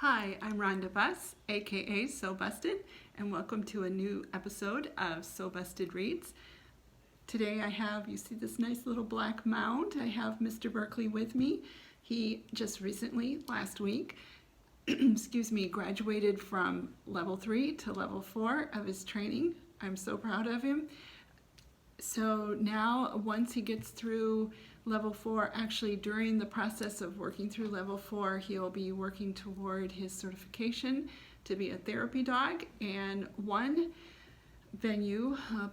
Hi, I'm Rhonda Buss, aka Sewbussted, and welcome to a new episode of Sewbussted Reads. Today you see this nice little black mound. I have Mr. Berkeley with me. He just recently, last week, graduated from level 3 to level 4 of his training. I'm so proud of him. So now, once he gets through level 4, actually during the process of working through level 4, he'll be working toward his certification to be a therapy dog. And one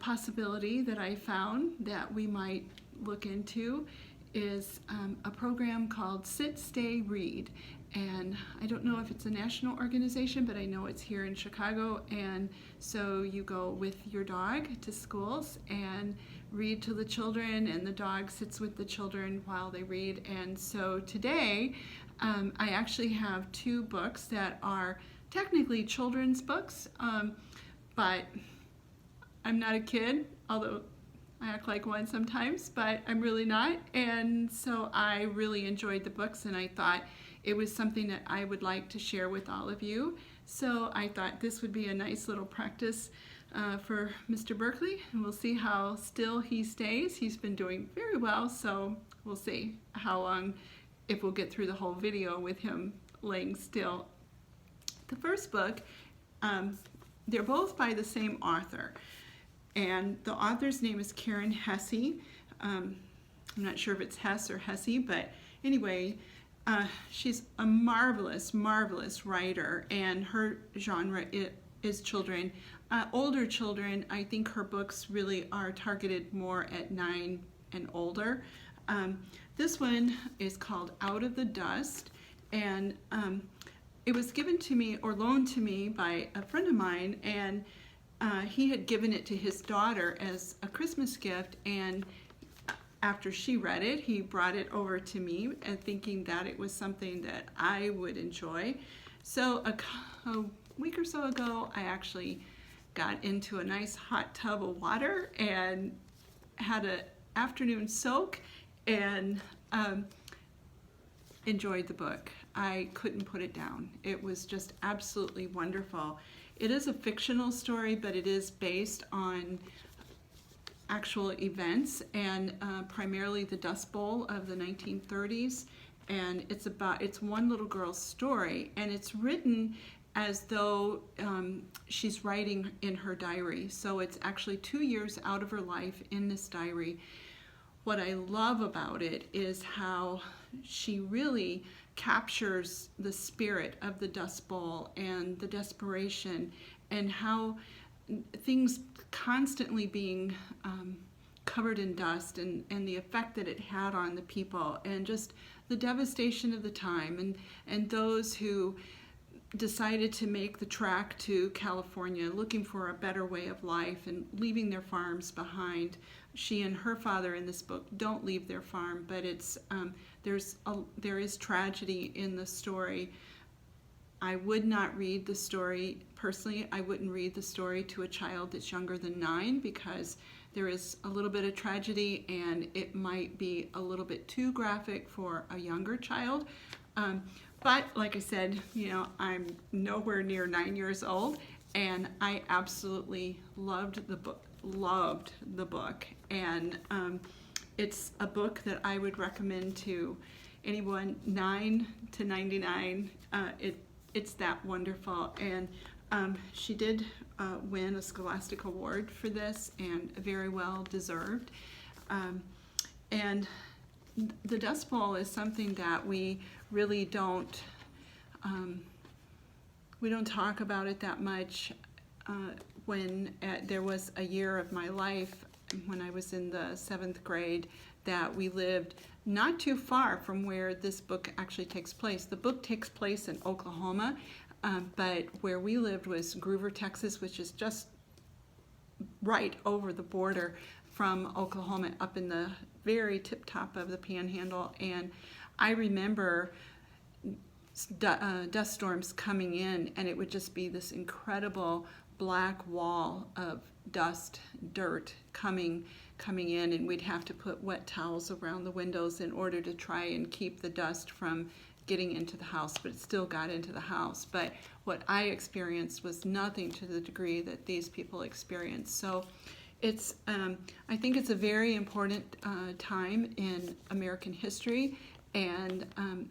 possibility that I found that we might look into is a program called Sit, Stay, Read. And I don't know if it's a national organization, but I know it's here in Chicago. And so you go with your dog to schools and read to the children, and the dog sits with the children while they read. And so today, I actually have two books that are technically children's books, but I'm not a kid, although I act like one sometimes, but I'm really not. And so I really enjoyed the books, and I thought it was something that I would like to share with all of you. So I thought this would be a nice little practice for Mr. Berkeley, and we'll see how still he stays. He's been doing very well, so we'll see how long, if we'll get through the whole video with him laying still. The first book, they're both by the same author, and the author's name is Karen Hesse. I'm not sure if it's Hesse or Hesse, but anyway, she's a marvelous, marvelous writer, and her genre is children. Older children. I think her books really are targeted more at 9 and older. This one is called Out of the Dust, and it was given to me or loaned to me by a friend of mine, and he had given it to his daughter as a Christmas gift, and after she read it, he brought it over to me and thinking that it was something that I would enjoy. So a week or so ago, I actually got into a nice hot tub of water and had an afternoon soak and enjoyed the book. I couldn't put it down. It was just absolutely wonderful. It is a fictional story, but it is based on actual events, and primarily the Dust Bowl of the 1930s, and it's one little girl's story, and it's written as though she's writing in her diary. So it's actually 2 years out of her life in this diary. What I love about it is how she really captures the spirit of the Dust Bowl and the desperation, and how things constantly being covered in dust, and the effect that it had on the people, and just the devastation of the time, and those who decided to make the trek to California looking for a better way of life and leaving their farms behind. She and her father in this book don't leave their farm, but it's there is tragedy in the story. I would not read the story, personally, I wouldn't read the story to a child that's younger than 9, because there is a little bit of tragedy and it might be a little bit too graphic for a younger child. But like I said, I'm nowhere near 9 years old, and I absolutely loved the book. And it's a book that I would recommend to anyone 9 to 99. It's that wonderful, and she did win a Scholastic Award for this, and very well deserved. And the Dust Bowl is something that we really don't talk about it that much. There was a year of my life when I was in the 7th grade that we lived not too far from where this book actually takes place. The book takes place in Oklahoma, but where we lived was Groover, Texas, which is just right over the border from Oklahoma, up in the very tip top of the Panhandle. And I remember dust storms coming in, and it would just be this incredible black wall of dust, dirt coming in, and we'd have to put wet towels around the windows in order to try and keep the dust from getting into the house, but it still got into the house. But what I experienced was nothing to the degree that these people experienced. So it's, I think it's a very important time in American history, and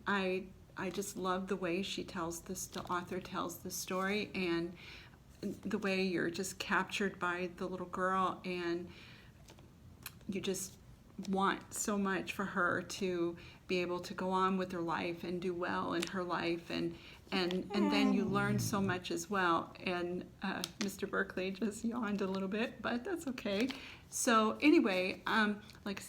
I just love the way she tells this, the author tells the story, and the way you're just captured by the little girl, and you just want so much for her to be able to go on with her life and do well in her life, and then you learn so much as well. And Mr. Berkeley just yawned a little bit, but that's okay. So anyway,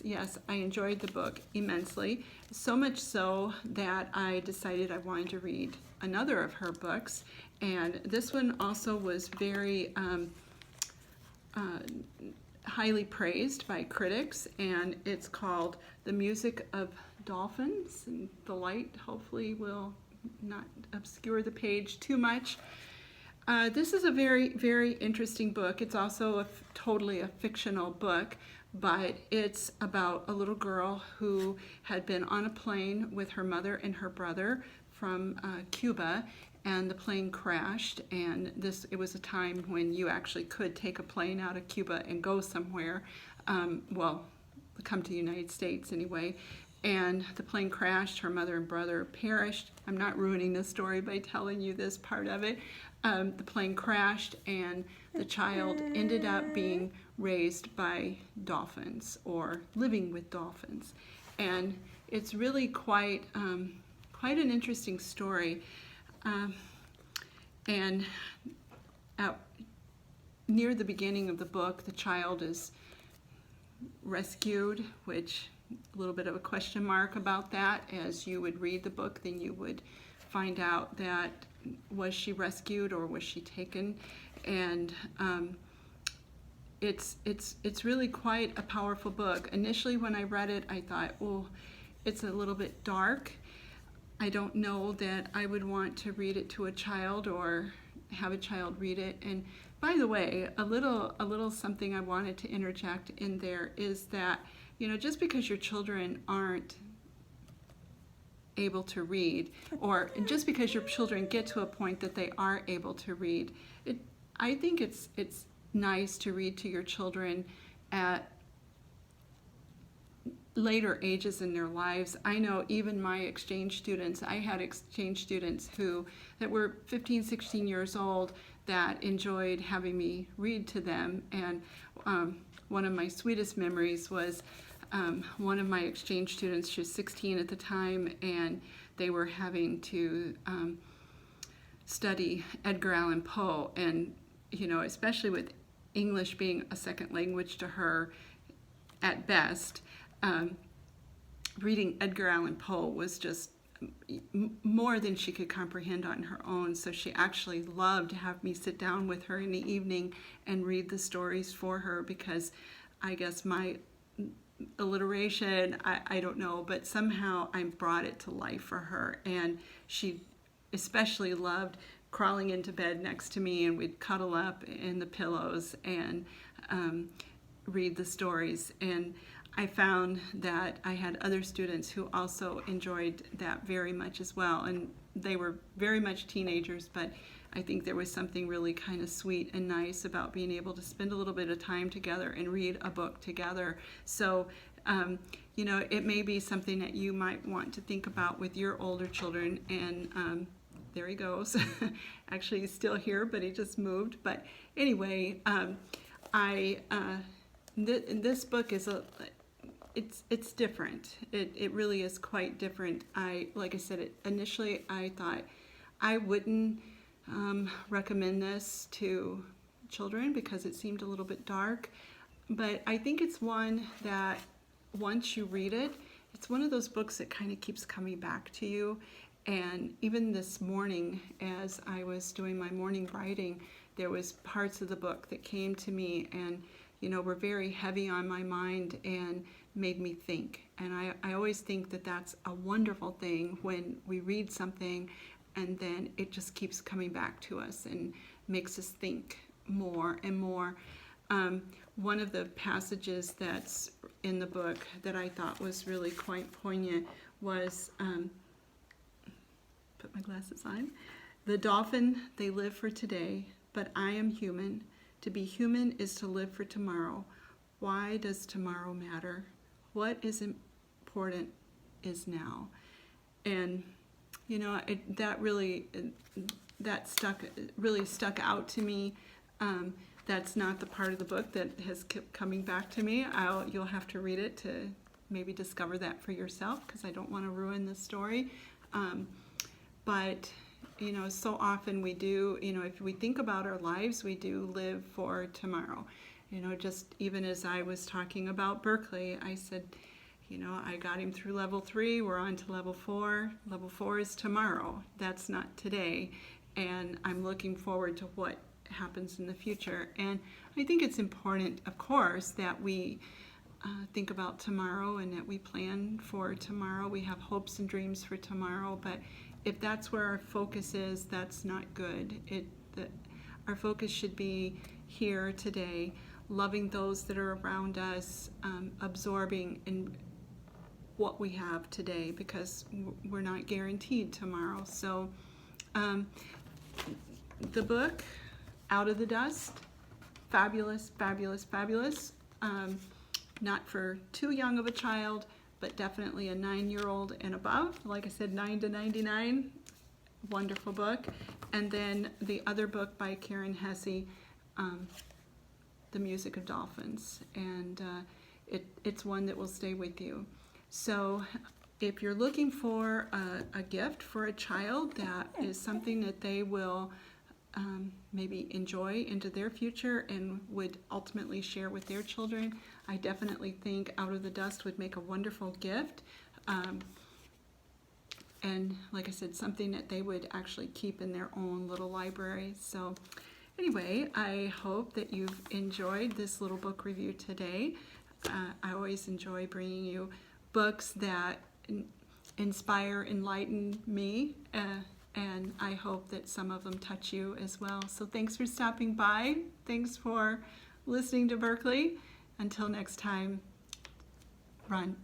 yes, I enjoyed the book immensely, so much so that I decided I wanted to read another of her books, and this one also was very highly praised by critics, and it's called The Music of Dolphins, and the light hopefully will not obscure the page too much. This is a very, very interesting book. It's also totally a fictional book, but it's about a little girl who had been on a plane with her mother and her brother from Cuba, and the plane crashed, and it was a time when you actually could take a plane out of Cuba and go somewhere, come to the United States anyway. And the plane crashed, her mother and brother perished. I'm not ruining the story by telling you this part of it. The plane crashed, and the child ended up being raised by dolphins, or living with dolphins. And it's really quite an interesting story. And near the beginning of the book, the child is rescued, which a little bit of a question mark about that. As you would read the book, then you would find out that was she rescued or was she taken. And it's really quite a powerful book. Initially when I read it, I thought, oh, it's a little bit dark. I don't know that I would want to read it to a child or have a child read it. And by the way, a little something I wanted to interject in there is that, just because your children aren't able to read, or just because your children get to a point that they are able to read, I think it's nice to read to your children at later ages in their lives. I know even my exchange students, I had exchange students that were 15, 16 years old that enjoyed having me read to them. And one of my sweetest memories was one of my exchange students, she was 16 at the time, and they were having to study Edgar Allan Poe. And, especially with English being a second language to her at best, reading Edgar Allan Poe was just more than she could comprehend on her own. So she actually loved to have me sit down with her in the evening and read the stories for her, because I guess my alliteration, I don't know, but somehow I brought it to life for her. And she especially loved crawling into bed next to me, and we'd cuddle up in the pillows and read the stories. And I found that I had other students who also enjoyed that very much as well. And they were very much teenagers, but I think there was something really kind of sweet and nice about being able to spend a little bit of time together and read a book together. So, it may be something that you might want to think about with your older children. And there he goes. Actually, he's still here, but he just moved. But anyway, this book is it's different. It really is quite different. Like I said, initially I thought I wouldn't recommend this to children because it seemed a little bit dark, but I think it's one that once you read it, it's one of those books that kind of keeps coming back to you. And even this morning, as I was doing my morning writing, there was parts of the book that came to me and were very heavy on my mind and made me think. And I always think that that's a wonderful thing when we read something and then it just keeps coming back to us and makes us think more and more. One of the passages that's in the book that I thought was really quite poignant was put my glasses on. The dolphin, they live for today, but I am human. To be human is to live for tomorrow. Why does tomorrow matter? What is important is now. And that really stuck out to me. That's not the part of the book that has kept coming back to me. You'll have to read it to maybe discover that for yourself, because I don't want to ruin the story. But so often we do, if we think about our lives, we do live for tomorrow. Just even as I was talking about Berkeley, I said, I got him through level 3, we're on to level 4. Level 4 is tomorrow. That's not today. And I'm looking forward to what happens in the future. And I think it's important, of course, that we think about tomorrow and that we plan for tomorrow. We have hopes and dreams for tomorrow, but if that's where our focus is, that's not good. Our focus should be here today, loving those that are around us, absorbing in what we have today, because we're not guaranteed tomorrow. So the book, Out of the Dust, fabulous, fabulous, fabulous. Not for too young of a child, but definitely a 9-year-old and above. Like I said, 9 to 99, wonderful book. And then the other book by Karen Hesse, The Music of Dolphins. And it's one that will stay with you. So if you're looking for a gift for a child that is something that they will maybe enjoy into their future and would ultimately share with their children, I definitely think Out of the Dust would make a wonderful gift. And like I said, something that they would actually keep in their own little library. So anyway, I hope that you've enjoyed this little book review today. I always enjoy bringing you books that inspire, enlighten me, and I hope that some of them touch you as well. So thanks for stopping by. Thanks for listening to Berkeley. Until next time, run.